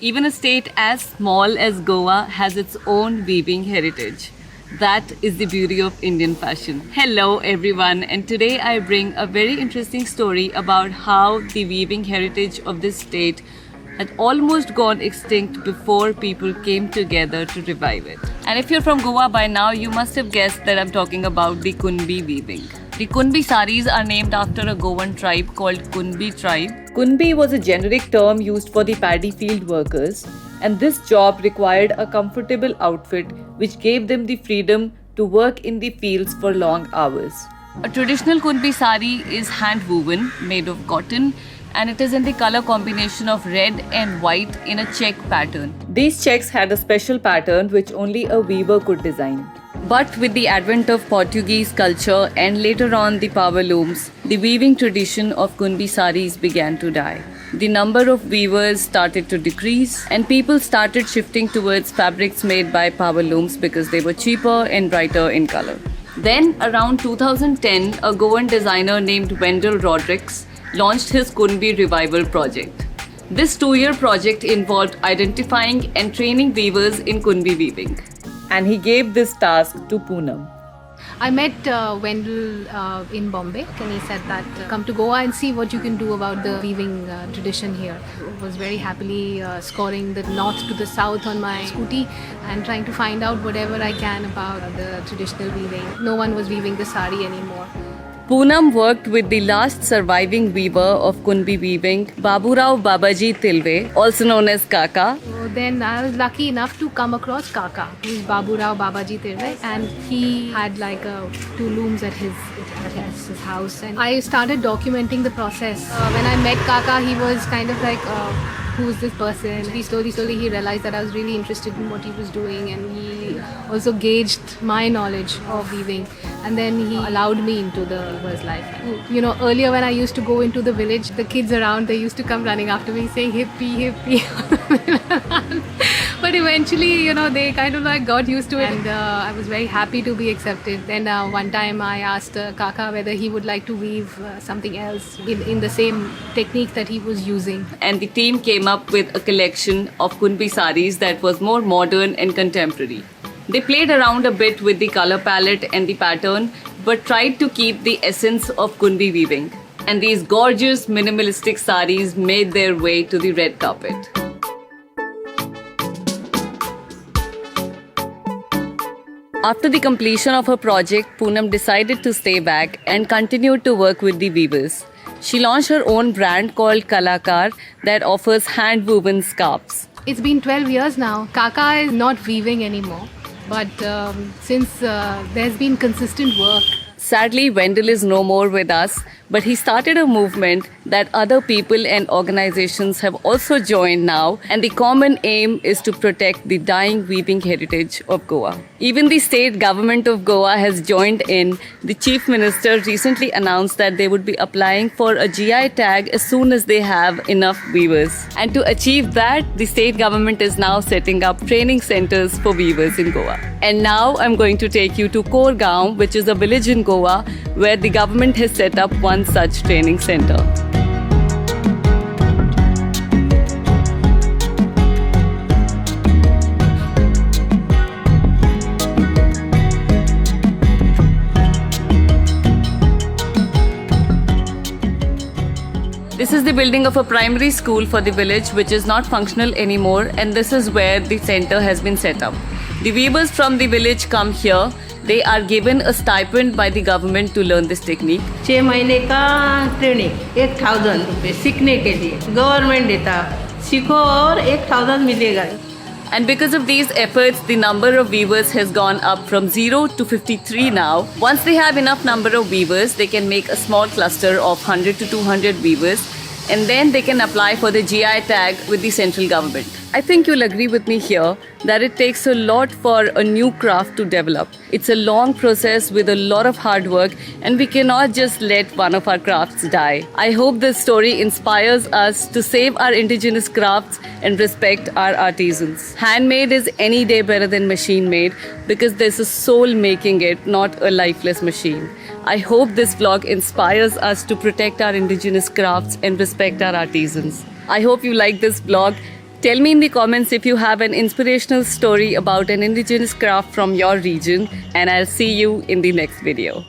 Even a state as small as Goa has its own weaving heritage. That is the beauty of Indian fashion. Hello everyone, and today I bring a very interesting story about how the weaving heritage of this state had almost gone extinct before people came together to revive it. And if you're from Goa by now, you must have guessed that I'm talking about the Kunbi weaving. The Kunbi saris are named after a Goan tribe called Kunbi tribe. Kunbi was a generic term used for the paddy field workers, and this job required a comfortable outfit which gave them the freedom to work in the fields for long hours. A traditional Kunbi sari is hand woven, made of cotton, and it is in the color combination of red and white in a check pattern. These checks had a special pattern which only a weaver could design. But with the advent of Portuguese culture and later on the power looms, the weaving tradition of Kunbi saris began to die. The number of weavers started to decrease and people started shifting towards fabrics made by power looms because they were cheaper and brighter in color. Then around 2010, a Goan designer named Wendell Rodrigues launched his Kunbi Revival project. This 2-year project involved identifying and training weavers in Kunbi weaving. And he gave this task to Poonam. I met Wendell in Bombay and he said that come to Goa and see what you can do about the weaving tradition here. I was very happily scoring the north to the south on my scooty and trying to find out whatever I can about the traditional weaving. No one was weaving the sari anymore. Poonam worked with the last surviving weaver of Kunbi weaving, Baburao Babaji Tilve, also known as Kaka. So then I was lucky enough to come across Kaka, who is Baburao Babaji Tilve, and he had like 2 looms at his house. And I started documenting the process. When I met Kaka, he was kind of like, who is this person? Slowly he realized that I was really interested in what he was doing, and he also gauged my knowledge of weaving. And then he allowed me into the weaver's life. You know, earlier when I used to go into the village, the kids around, they used to come running after me saying hippie, hippie. But eventually, you know, they kind of like got used to it, and I was very happy to be accepted. Then one time I asked Kaka whether he would like to weave something else in the same technique that he was using. And the team came up with a collection of Kunbi saris that was more modern and contemporary. They played around a bit with the color palette and the pattern, but tried to keep the essence of Kunbi weaving. And these gorgeous minimalistic saris made their way to the red carpet. After the completion of her project, Poonam decided to stay back and continued to work with the weavers. She launched her own brand called Kalakar that offers hand-woven scarves. It's been 12 years now. Kaka is not weaving anymore. But since there's been consistent work. Sadly, Wendell is no more with us, but he started a movement that other people and organizations have also joined now, and the common aim is to protect the dying weaving heritage of Goa. Even the state government of Goa has joined in. The Chief Minister recently announced that they would be applying for a GI tag as soon as they have enough weavers. And to achieve that, the state government is now setting up training centers for weavers in Goa. And now I'm going to take you to Korgaon, which is a village in Goa, where the government has set up one such training center. This is the building of a primary school for the village, which is not functional anymore, and this is where the center has been set up. The weavers from the village come here. They are given a stipend by the government to learn this technique. 6 महीने का training 1000 रुपये सीखने के लिए government देता सीखो और 1000 मिलेगा. And because of these efforts, the number of weavers has gone up from 0 to 53 now. Once they have enough number of weavers, they can make a small cluster of 100 to 200 weavers, and then they can apply for the GI tag with the central government. I think you'll agree with me here that it takes a lot for a new craft to develop. It's a long process with a lot of hard work, and we cannot just let one of our crafts die. I hope this story inspires us to save our indigenous crafts and respect our artisans. Handmade is any day better than machine made because there's a soul making it, not a lifeless machine. I hope this vlog inspires us to protect our indigenous crafts and respect our artisans. I hope you like this vlog. Tell me in the comments if you have an inspirational story about an indigenous craft from your region, and I'll see you in the next video.